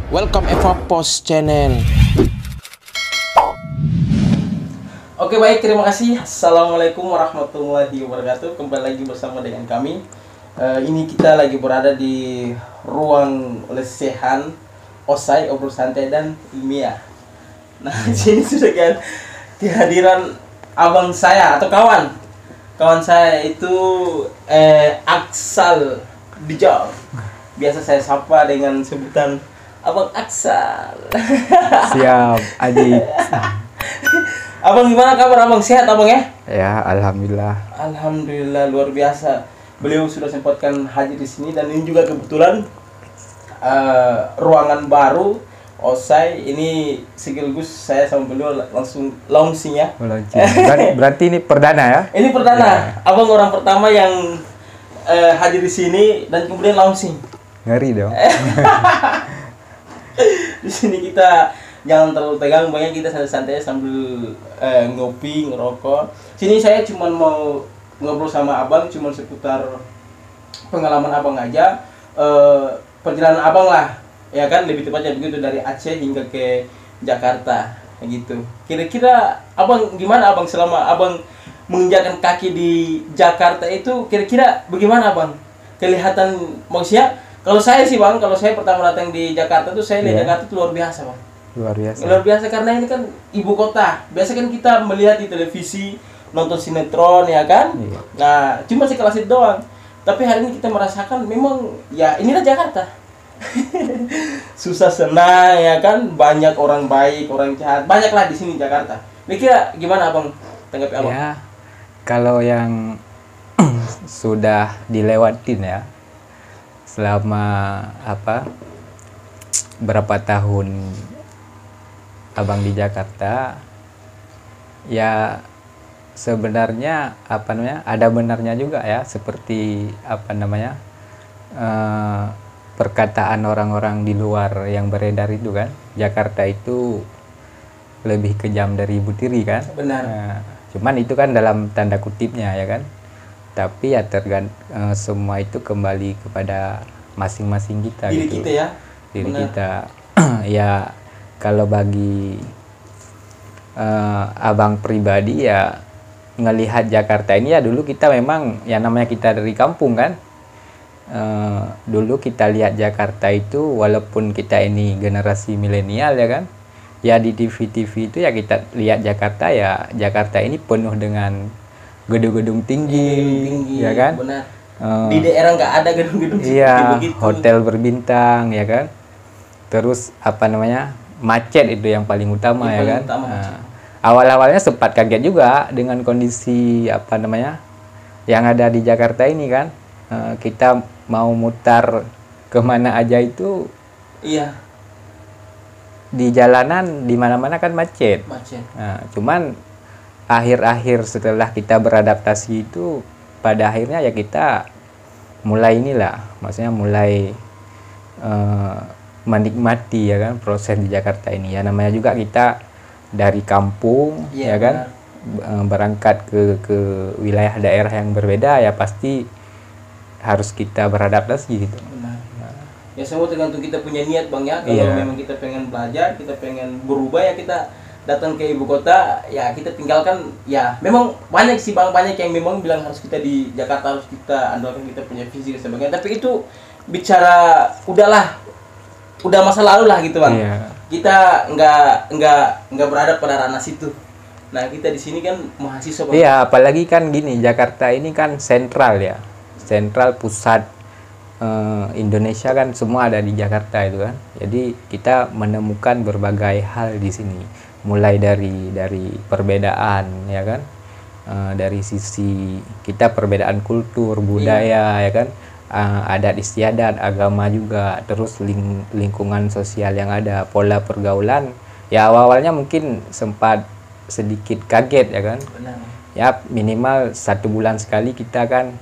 Welcome Eva Post Channel. Oke baik, terima kasih. Assalamualaikum warahmatullahi wabarakatuh. Kembali lagi bersama dengan kami. Ini kita lagi berada di ruang lesehan Osai, obrol santai dan ilmiah. Nah, di sini sudah kan kehadiran abang saya atau kawan saya itu Aksal Dijal. Biasa saya sapa dengan sebutan Abang Aksal. Siap, adik. Abang gimana kabar abang? Sehat abang ya? Ya, alhamdulillah. Alhamdulillah, luar biasa. Beliau sudah sempatkan hadir di sini dan ini juga kebetulan ruangan baru Osai. Ini sekaligus saya sama beliau langsung launching ya. Berarti ini perdana ya? Ini perdana. Ya. Abang orang pertama yang hadir di sini dan kemudian launching. Ngeri dong. Di sini kita jangan terlalu tegang, banyak kita santai-santai sambil ngopi, ngerokok. Sini saya cuma mau ngobrol sama abang, cuma seputar pengalaman abang aja, perjalanan abang lah, ya kan, lebih tepatnya begitu dari Aceh hingga ke Jakarta, gitu. Kira-kira abang gimana abang selama abang menginjakkan kaki di Jakarta itu, kira-kira bagaimana abang? Kelihatan maksudnya, kalau saya sih bang, kalau saya pertama datang di Jakarta tuh saya lihat Jakarta itu luar biasa bang. Luar biasa. Luar biasa karena ini kan ibu kota. Biasa kan kita melihat di televisi, nonton sinetron ya kan. Iya. Nah, cuma sekelas itu doang. Tapi hari ini kita merasakan memang ya inilah Jakarta. Susah senang ya kan, banyak orang baik, orang jahat. Banyaklah di sini Jakarta. Kira gimana abang tanggapi abang? Ya, kalau yang sudah dilewatin ya, selama berapa tahun abang di Jakarta, ya sebenarnya ada benarnya juga ya, seperti perkataan orang-orang di luar yang beredar itu kan, Jakarta itu lebih kejam dari Ibu Tiri kan. Benar. Cuman itu kan dalam tanda kutipnya ya kan, tapi ya semua itu kembali kepada masing-masing kita. Diri gitu. kita ya. Diri Benar. kita. Ya kalau bagi abang pribadi ya, ngelihat Jakarta ini ya, dulu kita memang ya namanya kita dari kampung kan. Dulu kita lihat Jakarta itu, walaupun kita ini generasi milenial ya kan, ya di TV-TV itu ya kita lihat Jakarta, ya Jakarta ini penuh dengan gedung-gedung tinggi, ya kan. Benar. Di daerah nggak ada gedung-gedung Iya, begitu. hotel berbintang ya kan. Terus macet itu yang paling utama ya kan. Awal-awalnya sempat kaget juga dengan kondisi yang ada di Jakarta ini kan. Kita mau mutar kemana aja itu, Iya. di jalanan di mana-mana kan macet. Cuman akhir-akhir setelah kita beradaptasi itu, pada akhirnya ya kita mulai mulai menikmati ya kan proses di Jakarta ini. Ya namanya juga kita dari kampung ya kan, berangkat ke wilayah daerah yang berbeda, ya pasti harus kita beradaptasi gitu. Benar. Ya semua tergantung kita punya niat bang ya. Kalau memang kita pengen belajar, kita pengen berubah, ya kita datang ke ibu kota, ya kita tinggalkan. Ya memang banyak sih bang, banyak yang memang bilang harus kita di Jakarta, harus kita andalkan kita punya visi dan sebagainya. Tapi itu bicara udah masa lalu lah gitu bang. Iya. Kita nggak berada pada ranah situ. Nah kita di sini kan mahasiswa bang. Iya, apalagi kan gini, Jakarta ini kan sentral ya, sentral pusat Indonesia kan, semua ada di Jakarta itu kan. Jadi kita menemukan berbagai hal di sini, mulai dari perbedaan ya kan, dari sisi kita perbedaan kultur, budaya ya kan, adat istiadat, agama juga, terus lingkungan sosial yang ada, pola pergaulan. Ya awalnya mungkin sempat sedikit kaget ya kan. Benar. Ya minimal 1 bulan sekali kita kan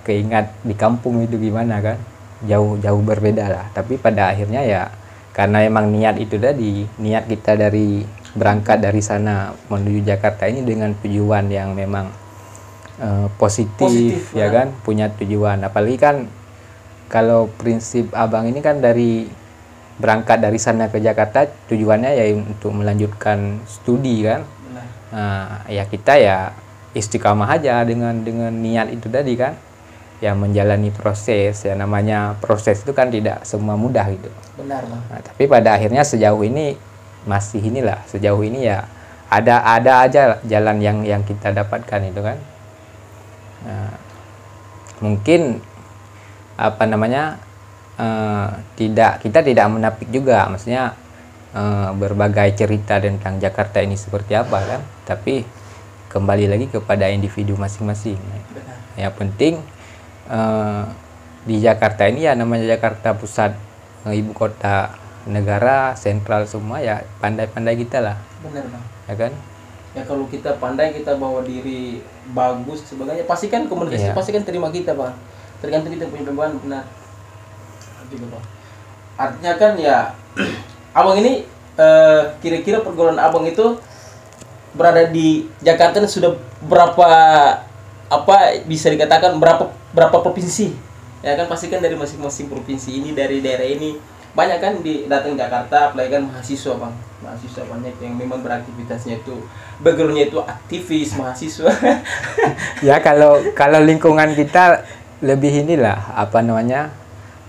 keingat di kampung itu gimana kan, jauh berbeda lah. Tapi pada akhirnya ya karena emang niat itu tadi, niat kita dari berangkat dari sana menuju Jakarta ini dengan tujuan yang memang positif ya kan, punya tujuan. Apalagi kan kalau prinsip abang ini kan dari berangkat dari sana ke Jakarta tujuannya ya untuk melanjutkan studi kan. Benar. Nah, ya kita ya istiqamah aja dengan niat itu tadi kan. Ya menjalani proses, ya namanya proses itu kan tidak semua mudah gitu. Benar, Bang. Nah, tapi pada akhirnya sejauh ini masih inilah, sejauh ini ya ada aja jalan yang kita dapatkan itu kan. Nah, mungkin apa namanya kita tidak menapik juga, maksudnya berbagai cerita tentang Jakarta ini seperti apa kan, tapi kembali lagi kepada individu masing-masing. Benar. Yang penting di Jakarta ini ya namanya Jakarta pusat, ibu kota negara, sentral semua, ya pandai-pandai kita lah, Benar, Bang. ya kan. Ya kalau kita pandai, kita bawa diri bagus sebagainya, pasti kan komunikasi Iya. pasti kan terima kita, Bang. Tergantung kita punya pemahaman. Benar juga, Bang. Artinya kan ya abang ini kira-kira pergaulan abang itu berada di Jakarta ini sudah berapa, apa bisa dikatakan berapa provinsi, ya kan, pasti kan dari masing-masing provinsi ini, dari daerah ini banyak kan datang Jakarta, apalagi kan mahasiswa, Bang. Mahasiswa banyak yang memang beraktivitasnya itu, backgroundnya itu aktivis mahasiswa. Ya kalau lingkungan kita lebih inilah apa namanya,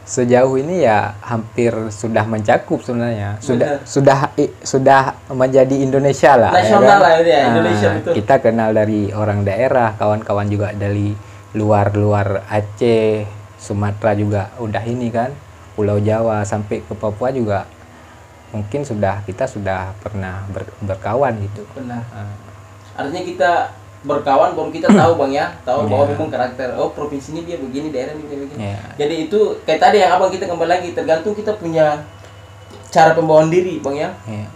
sejauh ini ya hampir sudah mencakup sebenarnya, sudah menjadi Indonesia lah, Nasional lah ini ya, Nah, Indonesia betul. kita kenal dari orang daerah, kawan-kawan juga dari luar Aceh, Sumatera juga udah ini kan, Pulau Jawa sampai ke Papua juga mungkin kita sudah pernah berkawan gitu. Benar. Nah, Artinya kita berkawan baru kita tahu, Bang, ya, tahu bahwa Iya. memang karakter, oh provinsi ini dia begini, daerah ini dia begini. Iya. Jadi itu kayak tadi yang abang kita kembali lagi, tergantung kita punya cara pembawaan diri, Bang, ya. ya.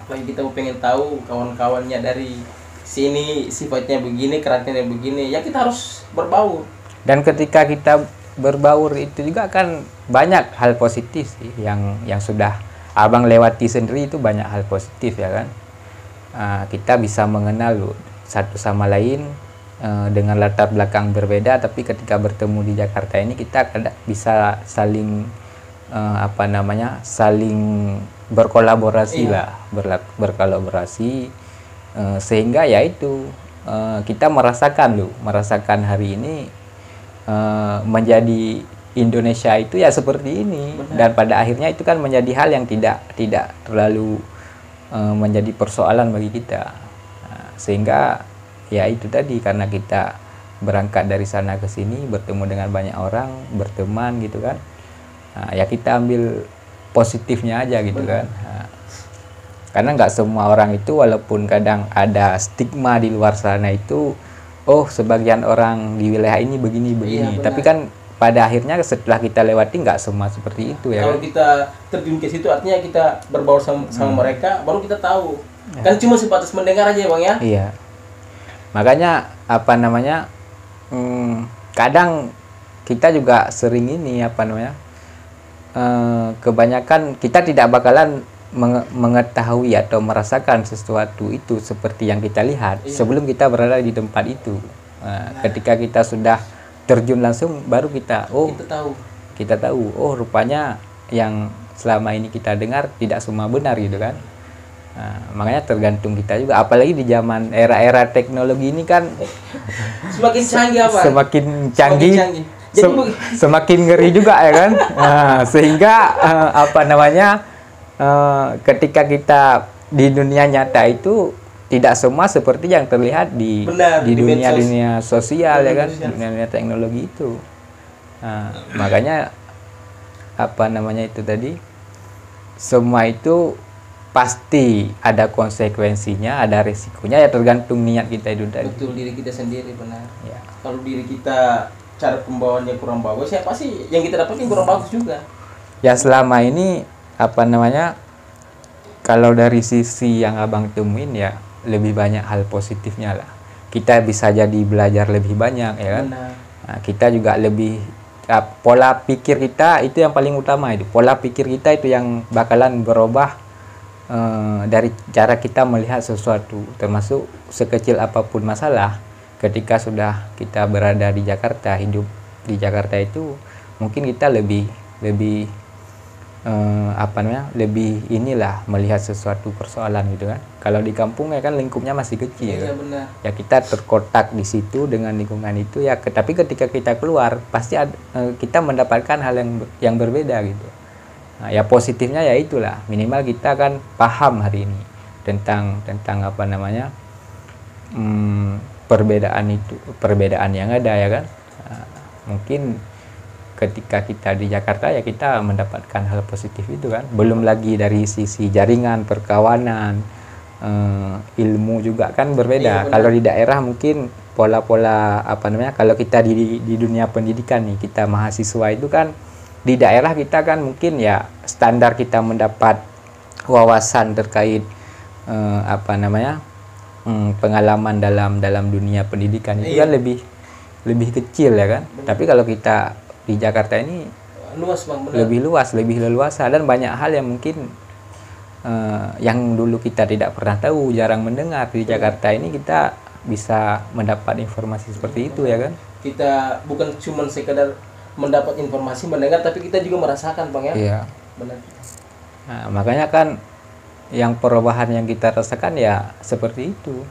Apalagi kita pengen tahu kawan-kawannya dari sini sifatnya begini, karakternya begini, ya kita harus berbaur. Dan ketika kita berbaur itu juga kan banyak hal positif sih yang sudah abang lewati sendiri, itu banyak hal positif ya kan. Kita bisa mengenal loh satu sama lain dengan latar belakang berbeda, tapi ketika bertemu di Jakarta ini kita bisa saling apa namanya, saling berkolaborasi lah, berkolaborasi sehingga ya itu kita merasakan hari ini menjadi Indonesia itu ya seperti ini. Benar. Dan pada akhirnya itu kan menjadi hal yang tidak terlalu menjadi persoalan bagi kita. Sehingga ya itu tadi, karena kita berangkat dari sana ke sini, bertemu dengan banyak orang, berteman gitu kan. Ya kita ambil positifnya aja gitu kan. Karena nggak semua orang itu, walaupun kadang ada stigma di luar sana itu, oh sebagian orang di wilayah ini begini, Iya, benar. tapi kan pada akhirnya setelah kita lewati nggak semua seperti itu ya Kalau kan. kita terjun ke situ, artinya kita berbaur sama mereka, baru kita tahu. Kan cuma sebatas mendengar aja, Bang, ya. Iya. Makanya apa namanya, kadang kita juga sering ini apa namanya, kebanyakan kita tidak bakalan mengetahui atau merasakan sesuatu itu seperti yang kita lihat sebelum kita berada di tempat itu. Ketika kita sudah terjun langsung, baru kita tahu, oh rupanya yang selama ini kita dengar tidak semua benar gitu kan. Makanya tergantung kita juga, apalagi di zaman era teknologi ini kan Semakin canggih, apa? semakin canggih, Jadi semakin ngeri juga ya kan. Sehingga apa namanya, ketika kita di dunia nyata itu tidak semua seperti yang terlihat di dunia sosial ya kan, dunia teknologi itu. Makanya apa namanya itu tadi, semua itu pasti ada konsekuensinya, ada resikonya, ya tergantung niat kita itu tadi. betul, diri kita sendiri, benar. Ya. Kalau diri kita cara pembawaannya kurang bagus, ya pasti yang kita dapatin kurang bagus juga. Ya selama ini apa namanya, kalau dari sisi yang abang temuin ya lebih banyak hal positifnya lah. Kita bisa jadi belajar lebih banyak ya kan. Benar. Nah, kita juga lebih pola pikir kita itu yang paling utama, itu pola pikir kita itu yang bakalan berubah dari cara kita melihat sesuatu, termasuk sekecil apapun masalah. Ketika sudah kita berada di Jakarta, hidup di Jakarta itu mungkin kita lebih apa namanya, lebih inilah melihat sesuatu persoalan gitu kan. Kalau di kampung ya kan lingkupnya masih kecil. Iya benar. Ya kita terkotak di situ dengan lingkungan itu ya. Tapi ketika kita keluar pasti kita mendapatkan hal yang berbeda gitu. Nah, ya positifnya ya itulah, minimal kita kan paham hari ini tentang apa namanya, perbedaan yang ada ya kan. Nah, mungkin ketika kita di Jakarta ya kita mendapatkan hal positif itu kan. Belum lagi dari sisi jaringan, perkawanan, ilmu juga kan berbeda. Iya, kalau di daerah mungkin pola-pola apa namanya, kalau kita di dunia pendidikan nih, kita mahasiswa itu kan di daerah kita kan mungkin ya standar kita mendapat wawasan terkait apa namanya, pengalaman dalam dunia pendidikan itu kan lebih kecil ya kan. Tapi kalau kita di Jakarta ini Luas Bang, benar. lebih luas, lebih leluasa, dan banyak hal yang mungkin yang dulu kita tidak pernah tahu, jarang mendengar. Di Jakarta ini kita bisa mendapat informasi seperti itu ya kan. Kita bukan cuma sekedar mendapat informasi, mendengar, tapi kita juga merasakan Bang ya. Iya. Benar. Nah, makanya kan yang perubahan yang kita rasakan ya seperti itu.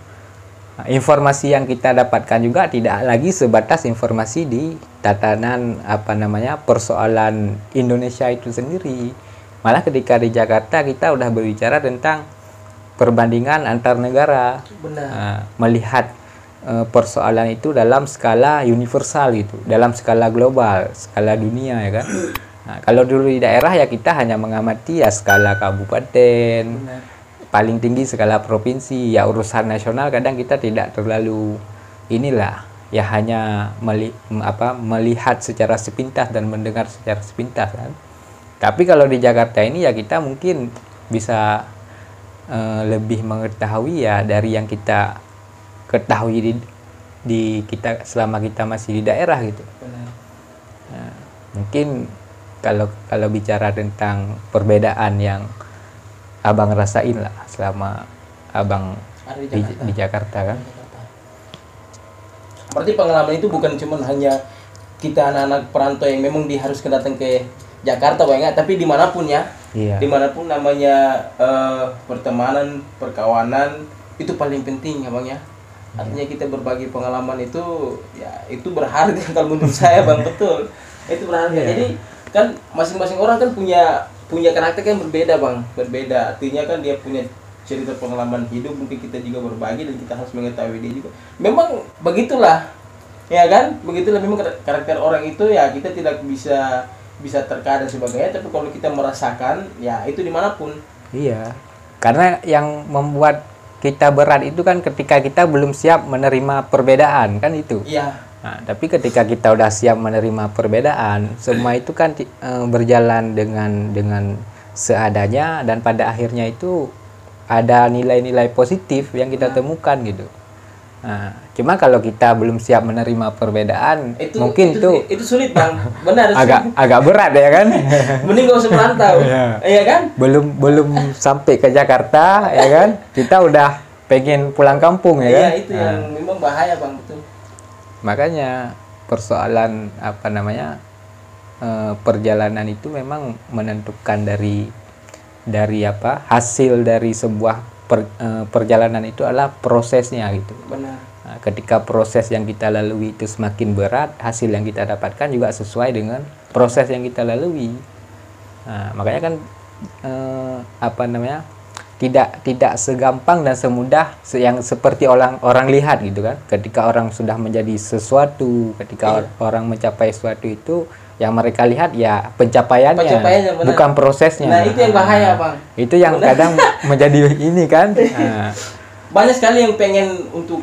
Nah, informasi yang kita dapatkan juga tidak lagi sebatas informasi di tatanan apa namanya, persoalan Indonesia itu sendiri. Malah ketika di Jakarta kita udah berbicara tentang perbandingan antar negara. Benar. Nah, melihat persoalan itu dalam skala universal gitu, dalam skala global, skala dunia ya kan. Nah, kalau dulu di daerah ya kita hanya mengamati ya skala kabupaten. Benar. Paling tinggi skala provinsi, ya urusan nasional kadang kita tidak terlalu inilah, ya hanya melihat secara sepintas dan mendengar secara sepintas kan. Tapi kalau di Jakarta ini ya kita mungkin bisa lebih mengetahui ya dari yang kita ketahui di kita selama kita masih di daerah gitu. Benar. Nah, mungkin kalau bicara tentang perbedaan yang abang rasain lah selama abang Ada di Jakarta kan. Berarti pengalaman itu bukan cuma hanya kita anak-anak perantau yang memang diharuskan datang ke Jakarta Bang ya, tapi dimanapun ya. Iya. Dimanapun namanya pertemanan, perkawanan itu paling penting ya Bang ya. Artinya kita berbagi pengalaman itu ya itu berharga kalau menurut saya Bang, betul. Itu berharga. Iya. Jadi kan masing-masing orang kan punya karakter kan berbeda Bang, berbeda. Artinya kan dia punya cerita pengalaman hidup, mungkin kita juga berbagi dan kita harus mengetahui dia juga. Memang begitulah, ya kan? Begitulah memang karakter orang itu ya, kita tidak bisa terka dan sebagainya. Tapi kalau kita merasakan, ya itu dimanapun. Iya. Karena yang membuat kita berat itu kan ketika kita belum siap menerima perbedaan kan itu. Iya. Nah, tapi ketika kita udah siap menerima perbedaan, semua itu kan berjalan dengan seadanya, dan pada akhirnya itu ada nilai-nilai positif yang kita temukan gitu. Nah, cuma kalau kita belum siap menerima perbedaan, mungkin itu sulit Bang, benar. agak berat ya kan. Mending gak usah merantau, iya kan? Belum sampai ke Jakarta ya kan, kita udah pengen pulang kampung ya kan. Iya, itu yang memang bahaya Bang, betul. Makanya persoalan apa namanya, perjalanan itu memang menentukan dari apa, hasil dari sebuah perjalanan itu adalah prosesnya gitu. Benar. Nah, ketika proses yang kita lalui itu semakin berat, hasil yang kita dapatkan juga sesuai dengan proses yang kita lalui. Nah, makanya kan apa namanya, tidak segampang dan semudah yang seperti orang lihat gitu kan. Ketika orang sudah menjadi sesuatu, ketika orang mencapai sesuatu itu, yang mereka lihat ya pencapaiannya bukan prosesnya. Nah, itu yang bahaya Bang. Itu yang kadang menjadi ini kan. Nah. Banyak sekali yang pengen untuk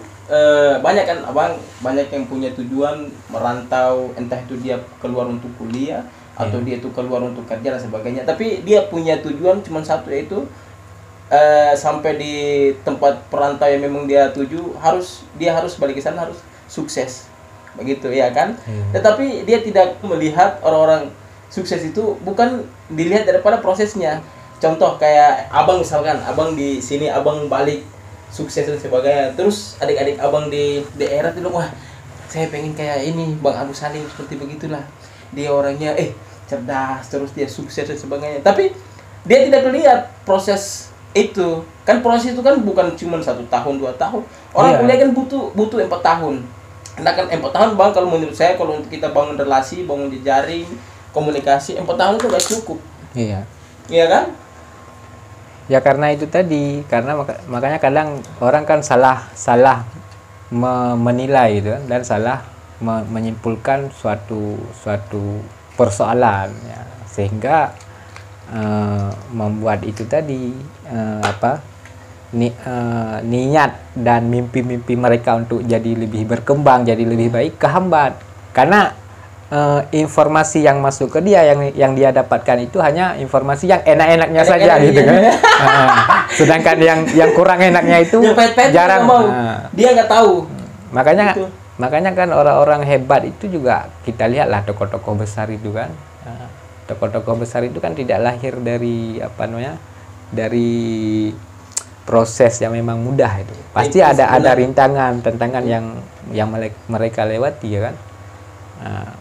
banyak kan Abang, banyak yang punya tujuan merantau, entah itu dia keluar untuk kuliah atau dia itu keluar untuk kerja dan sebagainya. Tapi dia punya tujuan cuma satu, yaitu sampai di tempat perantau yang memang dia tuju, dia harus balik ke sana, harus sukses, begitu ya kan. Tetapi dia tidak melihat orang-orang sukses itu bukan dilihat daripada prosesnya. Contoh kayak Abang, misalkan Abang di sini, Abang balik sukses dan sebagainya, terus adik-adik Abang di daerah itu, wah saya pengen kayak ini Bang Agus Salim, seperti begitulah dia orangnya, cerdas, terus dia sukses dan sebagainya. Tapi dia tidak lihat proses itu. Kan proses itu kan bukan cuma 1 tahun 2 tahun. Orang Iya. kuliah kan butuh 4 tahun. Nah kan 4 tahun bang, kalau menurut saya kalau untuk kita bangun relasi, bangun jejaring, komunikasi, 4 tahun itu gak cukup. Iya. Iya kan? Ya karena itu tadi, karena makanya kadang orang kan salah menilai gitu kan, dan salah menyimpulkan suatu persoalan ya, sehingga membuat itu tadi niat dan mimpi-mimpi mereka untuk jadi lebih berkembang, jadi lebih baik kehambat karena informasi yang masuk ke dia, yang dia dapatkan itu hanya informasi yang enak-enaknya saja gitu kan. Sedangkan yang kurang enaknya itu Yang pahit-pahit dia jarang. nggak mau. Dia nggak tahu. Gitu. Makanya kan orang-orang hebat itu juga kita lihatlah tokoh-tokoh besar itu kan. Tokoh-tokoh besar itu kan tidak lahir dari dari proses yang memang mudah itu. Pasti Itu ada sebenarnya. tantangan yang mereka lewati ya kan.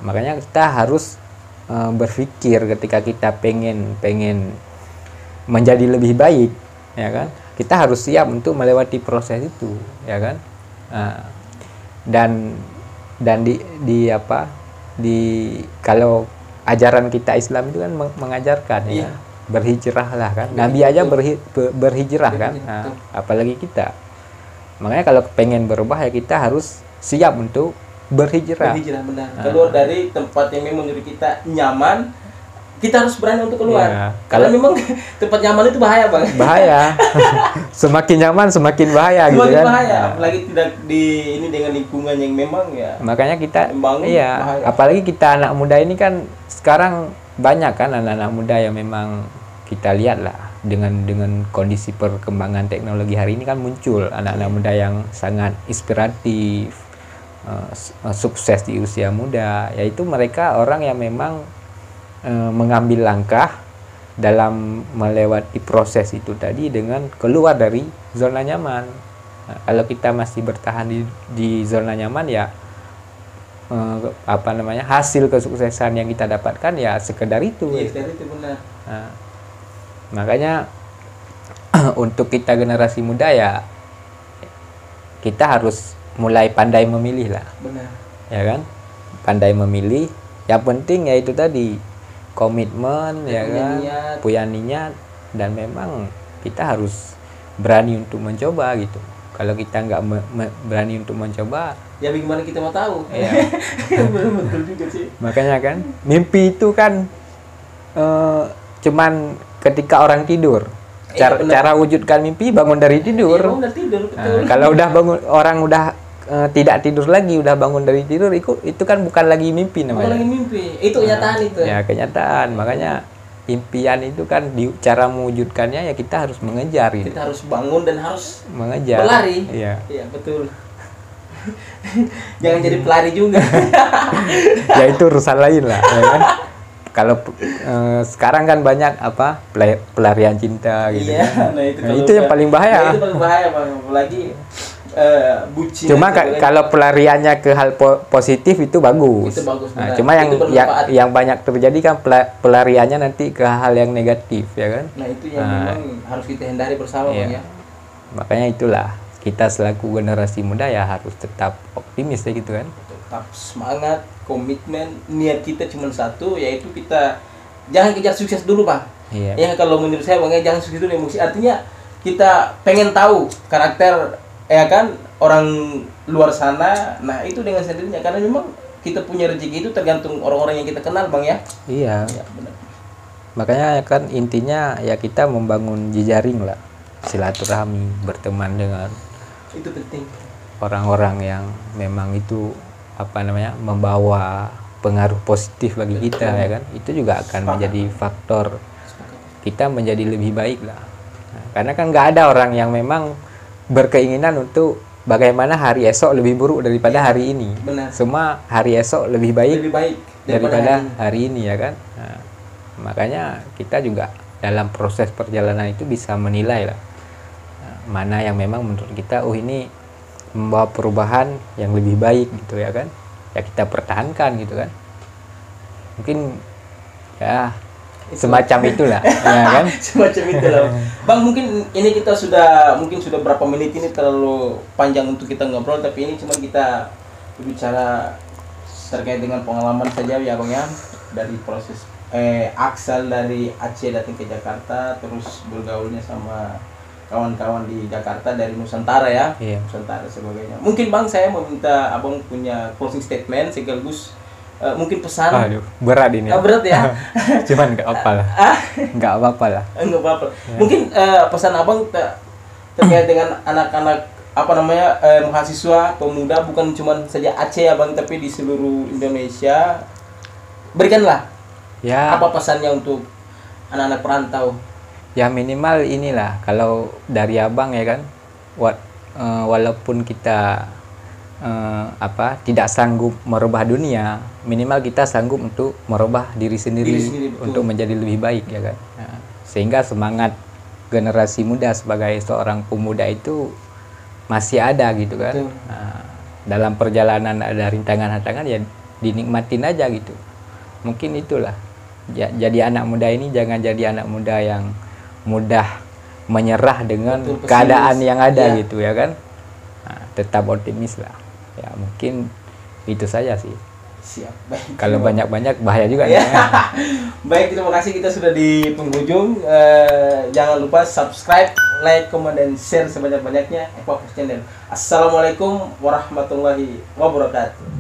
Makanya kita harus berpikir ketika kita pengen menjadi lebih baik ya kan, kita harus siap untuk melewati proses itu ya kan. Dan kalau ajaran kita Islam itu kan mengajarkan ya, berhijrahlah kan. Nabi aja berhijrah kan. Apalagi kita. Makanya kalau pengen berubah ya kita harus siap untuk berhijrah. Benar. Keluar dari tempat yang memang menurut kita nyaman, kita harus berani untuk keluar. Ya, Karena memang tempat nyaman itu bahaya bang. Bahaya. Semakin nyaman semakin bahaya gitu Semakin kan. bahaya, apalagi tidak dengan lingkungan yang memang ya. Makanya kita Membangun bahaya. apalagi kita anak muda ini kan sekarang banyak kan anak-anak muda yang memang kita lihat lah dengan kondisi perkembangan teknologi hari ini kan muncul anak-anak muda yang sangat inspiratif, sukses di usia muda, yaitu mereka orang yang memang mengambil langkah dalam melewati proses itu tadi dengan keluar dari zona nyaman. Nah, kalau kita masih bertahan di zona nyaman ya hasil kesuksesan yang kita dapatkan ya sekedar itu. Iya, itu benar. Nah, makanya untuk kita generasi muda ya kita harus mulai pandai memilih lah. Benar. Ya kan, pandai memilih. Yang penting ya itu tadi komitmen ya kan, punya niat, dan memang kita harus berani untuk mencoba gitu. Kalau kita nggak berani untuk mencoba ya bagaimana kita mau tahu. ya. Betul juga sih. Makanya kan mimpi itu kan cuman ketika orang tidur. Cara wujudkan mimpi bangun dari tidur. Iya, bangun dari tidur, betul. Kalau udah bangun, orang udah tidak tidur lagi, udah bangun dari tidur, itu kan bukan lagi mimpi namanya. Bukan lagi mimpi, itu kenyataan itu. Ya kenyataan. Makanya impian itu kan cara mewujudkannya ya kita harus mengejar gitu. Kita harus bangun dan harus Mengejar. berlari. Iya. Iya, betul. Jangan jadi pelari juga. Ya itu urusan lain lah. Ya kan? Kalau sekarang kan banyak pelarian cinta gitu. Iya, Kan? nah itu, Nah, itu yang paling bahaya. Nah, itu paling bahaya bang, apalagi bucin. Cuma kalau pelariannya ke hal positif itu bagus. Itu bagus, Nah, benar. cuma Itu bermanfaat. yang banyak terjadi kan pelariannya nanti ke hal yang negatif ya kan. Nah itu yang memang harus kita hindari bersama Iya. bang ya. Makanya itulah kita selaku generasi muda ya harus tetap optimis ya gitu kan. Tetap semangat, komitmen, niat kita cuma satu, yaitu kita jangan kejar sukses dulu bang. Iya. Ya kalau menurut saya bang, jangan sukses dulu emosi. Artinya kita pengen tahu karakter ya kan orang luar sana. Nah itu dengan sendirinya, karena memang kita punya rezeki itu tergantung orang-orang yang kita kenal bang ya. Iya. Ya benar. Makanya kan intinya ya kita membangun jejaring lah, silaturahmi, berteman dengan Itu penting. orang-orang yang memang itu membawa pengaruh positif bagi kita ya kan. Itu juga akan menjadi faktor kita menjadi lebih baik lah. Nah, karena kan nggak ada orang yang memang berkeinginan untuk bagaimana hari esok lebih buruk daripada hari ini. Benar. Semua hari esok lebih baik Lebih baik daripada hari ini ya kan. Nah, makanya kita juga dalam proses perjalanan itu bisa menilai lah mana yang memang menurut kita ini membawa perubahan yang lebih baik gitu ya kan, ya kita pertahankan gitu kan. Mungkin ya semacam itulah ya kan. Semacam itu lah. Bang, mungkin ini kita sudah berapa menit ini terlalu panjang untuk kita ngobrol, tapi ini cuma kita berbicara terkait dengan pengalaman saja ya Bang ya, dari proses Axel dari Aceh datang ke Jakarta, terus bergaulnya sama kawan-kawan di Jakarta dari Nusantara ya. Iya. Nusantara sebagainya. Mungkin Bang, saya mau minta Abang punya closing statement sekaligus mungkin pesan. Aduh, berat ini. Berat ya. Cuman nggak apa lah. Nggak apa-apa lah. Enggak apa-apa. Mungkin pesan Abang terkait dengan anak-anak mahasiswa pemuda, bukan cuma saja Aceh ya Bang, tapi di seluruh Indonesia. Berikanlah Ya. apa pesannya untuk anak-anak perantau. Ya minimal inilah, kalau dari abang ya kan, walaupun kita tidak sanggup merubah dunia, minimal kita sanggup untuk merubah diri sendiri betul. untuk menjadi lebih baik ya kan. Nah, sehingga semangat generasi muda sebagai seorang pemuda itu masih ada gitu kan. Betul. Nah, dalam perjalanan ada rintangan-rintangan ya dinikmatin aja gitu. Mungkin itulah. Jadi anak muda ini jangan jadi anak muda yang mudah menyerah dengan Betul, keadaan yang ada ya. gitu ya kan. Nah, tetap optimis lah. Ya mungkin itu saja sih. Siap. Baik. Kalau banyak-banyak bahaya juga. Ya. Ya. Baik, terima kasih, kita sudah di penghujung. Jangan lupa subscribe, like, komen, dan share sebanyak-banyaknya Epopos Channel. Assalamualaikum warahmatullahi wabarakatuh.